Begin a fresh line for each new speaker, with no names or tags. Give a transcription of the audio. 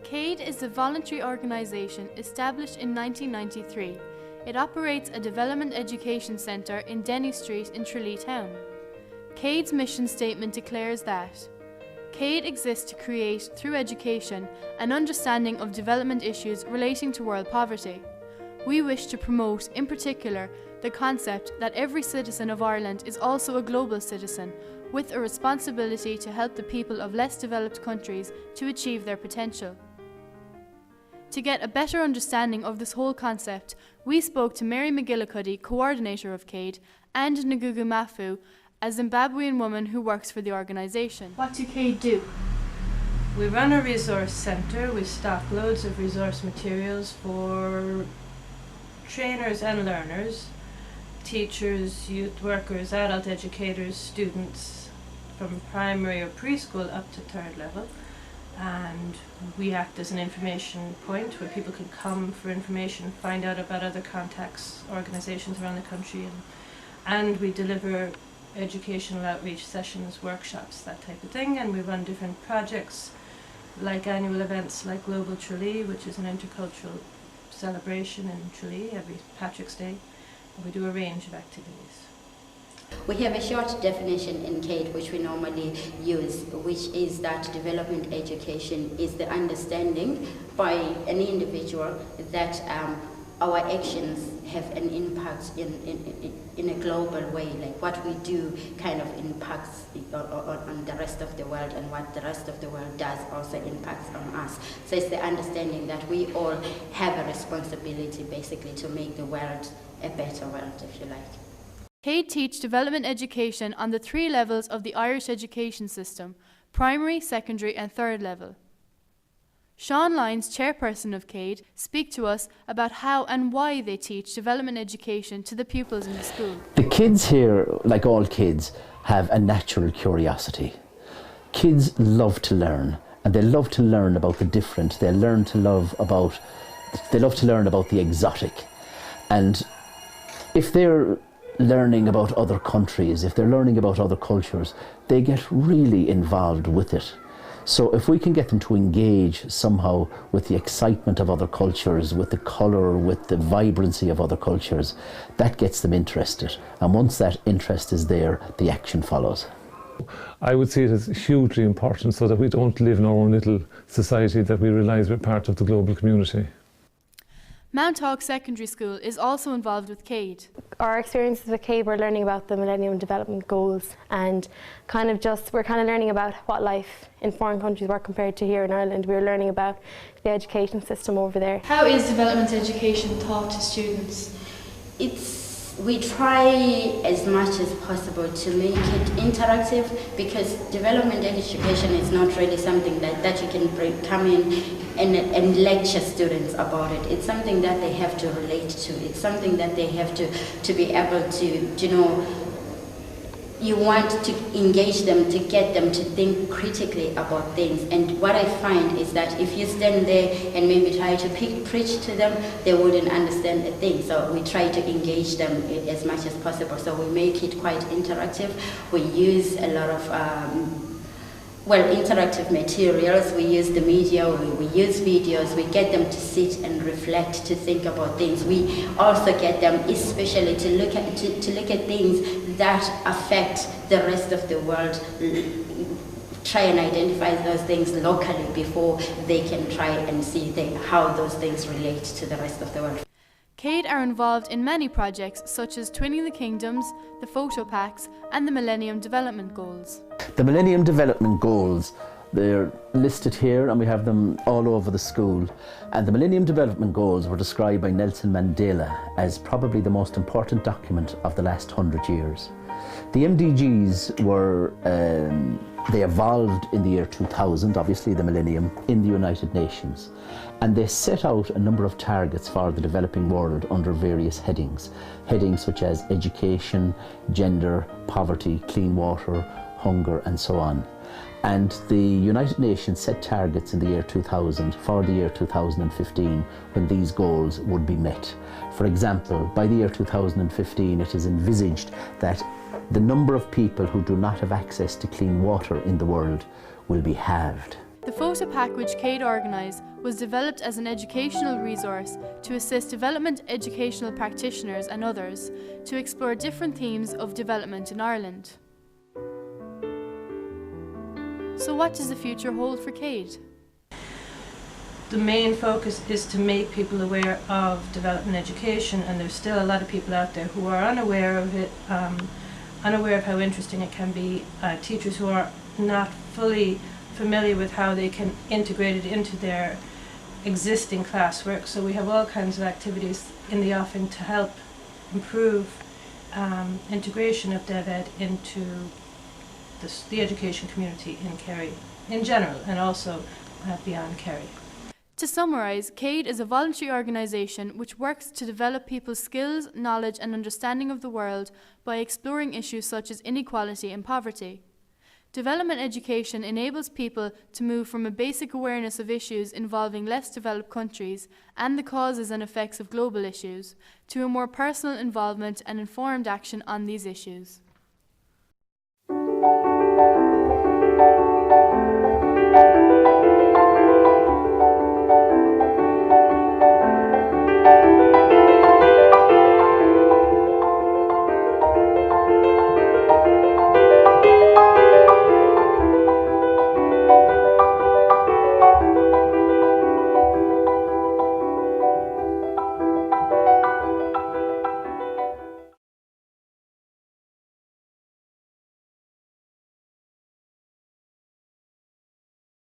KADE is a voluntary organisation established in 1993. It operates a development education centre in Denny Street in Tralee Town. KADE's mission statement declares that KADE exists to create, through education, an understanding of development issues relating to world poverty. We wish to promote, in particular, the concept that every citizen of Ireland is also a global citizen, with a responsibility to help the people of less developed countries to achieve their potential. To get a better understanding of this whole concept, we spoke to Mary McGillicuddy, coordinator of KADE, and Ngugu Mafu, a Zimbabwean woman who works for the organisation. What do KADE do?
We run a resource centre. We stock loads of resource materials for trainers and learners, teachers, youth workers, adult educators, students from primary or preschool up to third level. And we act as an information point where people can come for information, find out about other contacts, organisations around the country, and we deliver educational outreach sessions, workshops, that type of thing. And we run different projects like annual events like Global Tralee, which is an intercultural celebration in Tralee every Patrick's Day. And we do a range of activities.
We have a short definition in KADE which we normally use, which is that development education is the understanding by an individual that our actions have an impact in a global way, like what we do kind of impacts on the rest of the world, and what the rest of the world does also impacts on us. So it's the understanding that we all have a responsibility basically to make the world a better world, if you like.
KADE teach development education on the 3 levels of the Irish education system: primary, secondary and third level. Sean Lyons, chairperson of KADE, speak to us about how and why they teach development education to the pupils in the school.
The kids here, like all kids, have a natural curiosity. Kids love to learn, and they love to learn about the different. They love to learn about the exotic. And if they're learning about other countries, if they're learning about other cultures, they get really involved with it. So if we can get them to engage somehow with the excitement of other cultures, with the colour, with the vibrancy of other cultures, that gets them interested. And once that interest is there, the action follows.
I would see it as hugely important so that we don't live in our own little society, that we realise we're part of the global community.
Mount Hawk Secondary School is also involved with KADE.
Our experiences with KADE, we're learning about the Millennium Development Goals, and we're learning about what life in foreign countries were compared to here in Ireland. We're learning about the education system over there.
How is development education taught to students?
We try as much as possible to make it interactive, because development education is not really something that you can come in and lecture students about it. It's something that they have to relate to. It's something that they have to be able to, you want to engage them, to get them to think critically about things. And what I find is that if you stand there and maybe try to preach to them, they wouldn't understand a thing. So we try to engage them as much as possible. So we make it quite interactive. We use a lot of interactive materials. We use the media, we use videos, we get them to sit and reflect, to think about things. We also get them especially to look at things that affect the rest of the world, try and identify those things locally before they can try and see how those things relate to the rest of the world.
KADE are involved in many projects such as Twinning the Kingdoms, the Photo Packs and the Millennium Development Goals.
The Millennium Development Goals, they're listed here and we have them all over the school. And the Millennium Development Goals were described by Nelson Mandela as probably the most important document of the last 100 years. The MDGs were, they evolved in the year 2000, obviously the millennium, in the United Nations. And they set out a number of targets for the developing world under various headings. Headings such as education, gender, poverty, clean water, hunger and so on. And the United Nations set targets in the year 2000 for the year 2015 when these goals would be met. For example, by the year 2015 it is envisaged that the number of people who do not have access to clean water in the world will be halved.
The photo pack which KADE organised was developed as an educational resource to assist development educational practitioners and others to explore different themes of development in Ireland. So what does the future hold for KADE?
The main focus is to make people aware of development education, and there's still a lot of people out there who are unaware of it, unaware of how interesting it can be, teachers who are not fully familiar with how they can integrate it into their existing classwork. So we have all kinds of activities in the offing to help improve integration of DevEd into the education community in Kerry in general, and also beyond Kerry.
To summarise, KADE is a voluntary organisation which works to develop people's skills, knowledge and understanding of the world by exploring issues such as inequality and poverty. Development education enables people to move from a basic awareness of issues involving less developed countries and the causes and effects of global issues to a more personal involvement and informed action on these issues.